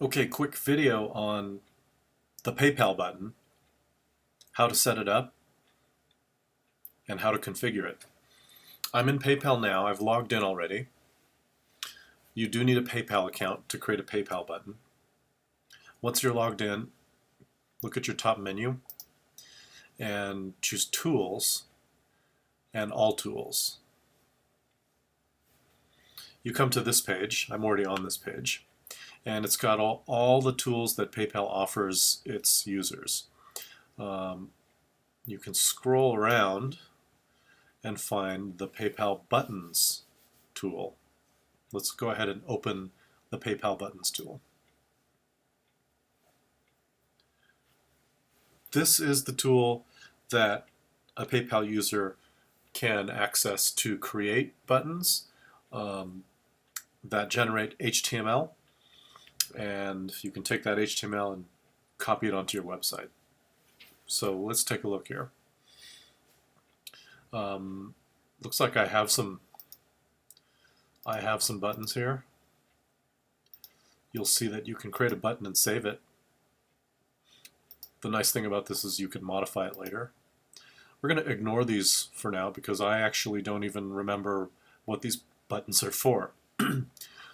Okay, quick video on the PayPal button, how to set it up, and how to configure it. I'm in PayPal now. I've logged in already. You do need a PayPal account to create a PayPal button. Once you're logged in, look at your top menu and choose Tools and All Tools. You come to this page. I'm already on this page. And it's got all the tools that PayPal offers its users. You can scroll around and find the PayPal Buttons tool. Let's go ahead and open the PayPal Buttons tool. This is the tool that a PayPal user can access to create buttons that generate HTML, and you can take that HTML and copy it onto your website. So let's take a look here. Looks like I have some buttons here. You'll see that you can create a button and save it. The nice thing about this is you can modify it later. We're going to ignore these for now because I actually don't even remember what these buttons are for.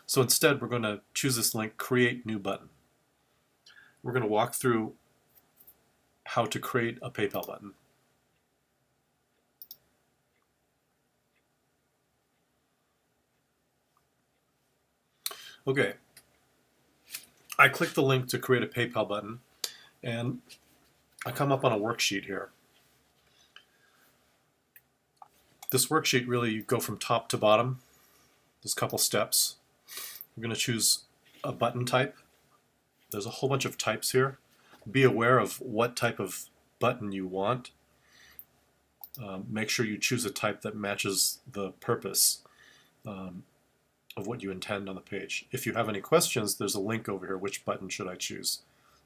So instead, we're going to choose this link, Create New Button. We're going to walk through how to create a PayPal button. Okay, I click the link to create a PayPal button, and I come up on a worksheet here. This worksheet, really, you go from top to bottom. There's a couple steps. We're going to choose a button type. There's a whole bunch of types here. Be aware of what type of button you want. Make sure you choose a type that matches the purpose of what you intend on the page. If you have any questions, there's a link over here. Which button should I choose?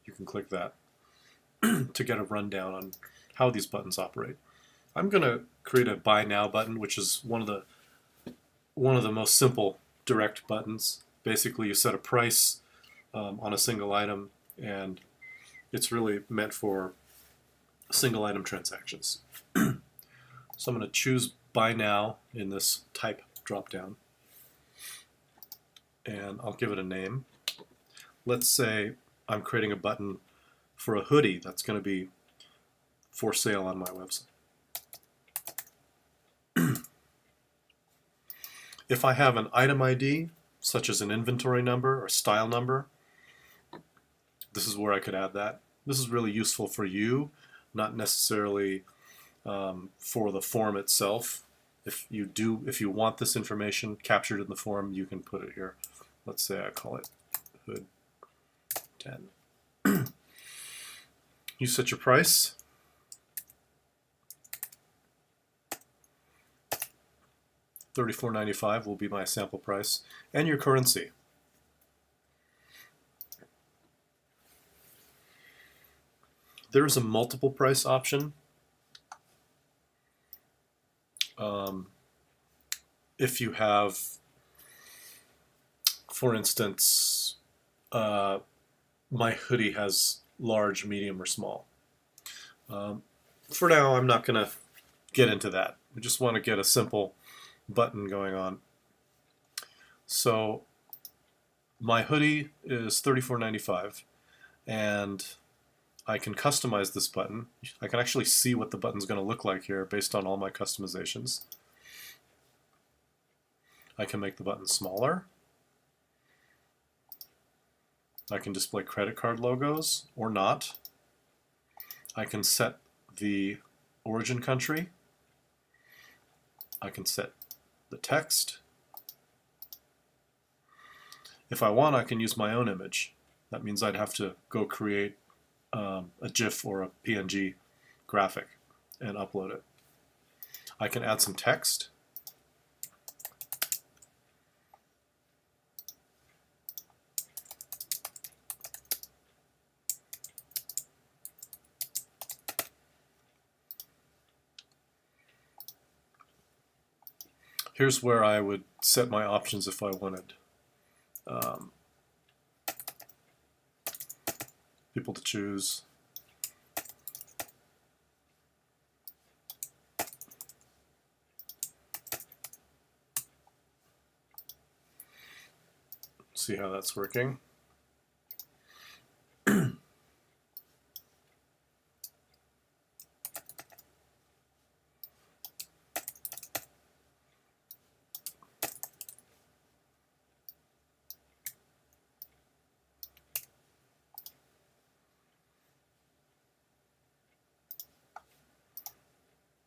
You can click that to get a rundown on how these buttons operate. I'm going to create a Buy Now button, which is one of the most simple direct buttons. Basically, you set a price on a single item, and it's really meant for single item transactions. So I'm going to choose Buy Now in this type dropdown, and I'll give it a name. Let's say I'm creating a button for a hoodie that's going to be for sale on my website. If I have an item ID, such as an inventory number or style number, this is where I could add that. This is really useful for you, not necessarily for the form itself. If you want this information captured in the form, you can put it here. Let's say I call it Hood 10. You set your price. $34.95 will be my sample price, and your currency. There is a multiple price option. If you have, for instance, my hoodie has large, medium, or small. For now, I'm not going to get into that. I just want to get a simple button going on. So my hoodie is $34.95, and I can customize this button. I can actually see what the button's going to look like here based on all my customizations. I can make the button smaller. I can display credit card logos or not. I can set the origin country. I can set the text. If I want, I can use my own image. That means I'd have to go create a GIF or a PNG graphic and upload it. I can add some text. Here's where I would set my options if I wanted people to choose. See how that's working.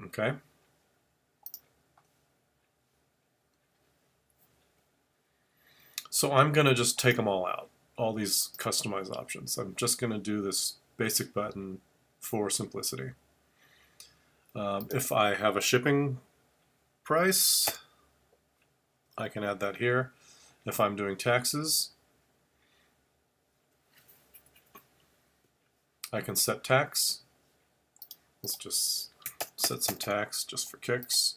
Okay. So I'm going to just take them all out, all these customize options. I'm just going to do this basic button for simplicity. If I have a shipping price, I can add that here. If I'm doing taxes, I can set tax. Let's just set some tax just for kicks.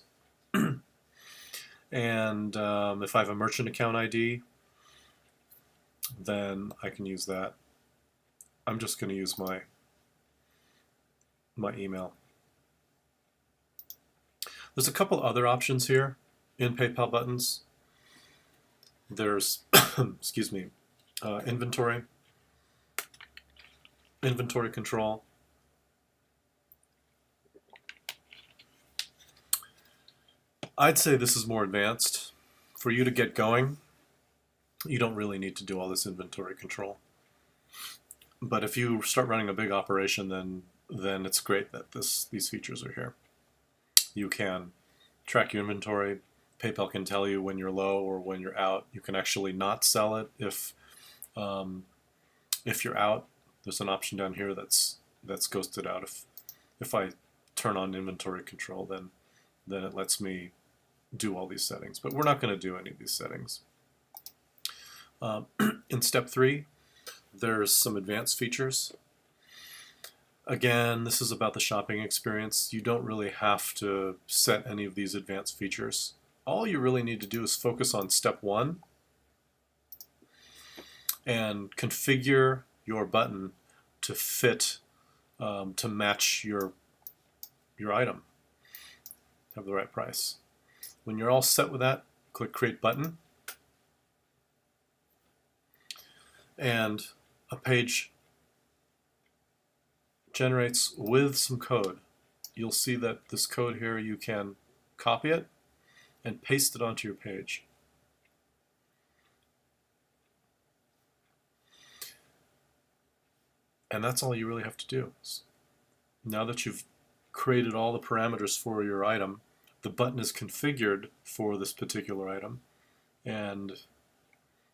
And if I have a merchant account ID, then I can use that. I'm just going to use my email. There's a couple other options here in PayPal buttons. There's, excuse me, inventory control. I'd say this is more advanced. For you to get going, you don't really need to do all this inventory control. But if you start running a big operation, then it's great that these features are here. You can track your inventory. PayPal can tell you when you're low or when you're out. You can actually not sell it if you're out. There's an option down here that's ghosted out. If I turn on inventory control, then it lets me do all these settings. But we're not going to do any of these settings. In step 3, there's some advanced features. Again, this is about the shopping experience. You don't really have to set any of these advanced features. All you really need to do is focus on step 1 and configure your button to fit, to match your item, have the right price. When you're all set with that, click Create Button, and a page generates with some code. You'll see that this code here, you can copy it and paste it onto your page. And that's all you really have to do. Now that you've created all the parameters for your item, the button is configured for this particular item, and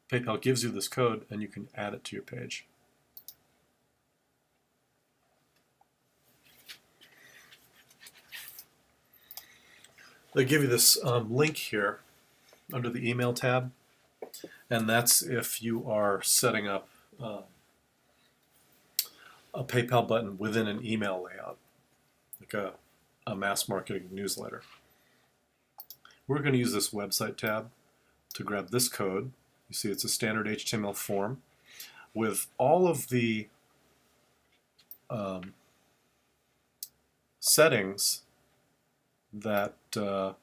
PayPal gives you this code and you can add it to your page. They give you this link here under the email tab, and that's if you are setting up a PayPal button within an email layout, like a mass marketing newsletter. We're going to use this website tab to grab this code. You see it's a standard HTML form with all of the settings that that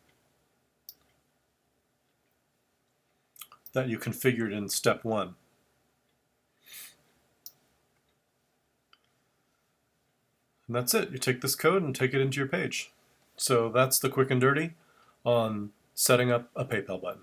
you configured in step 1. And that's it. You take this code and take it into your page. So that's the quick and dirty on setting up a PayPal button.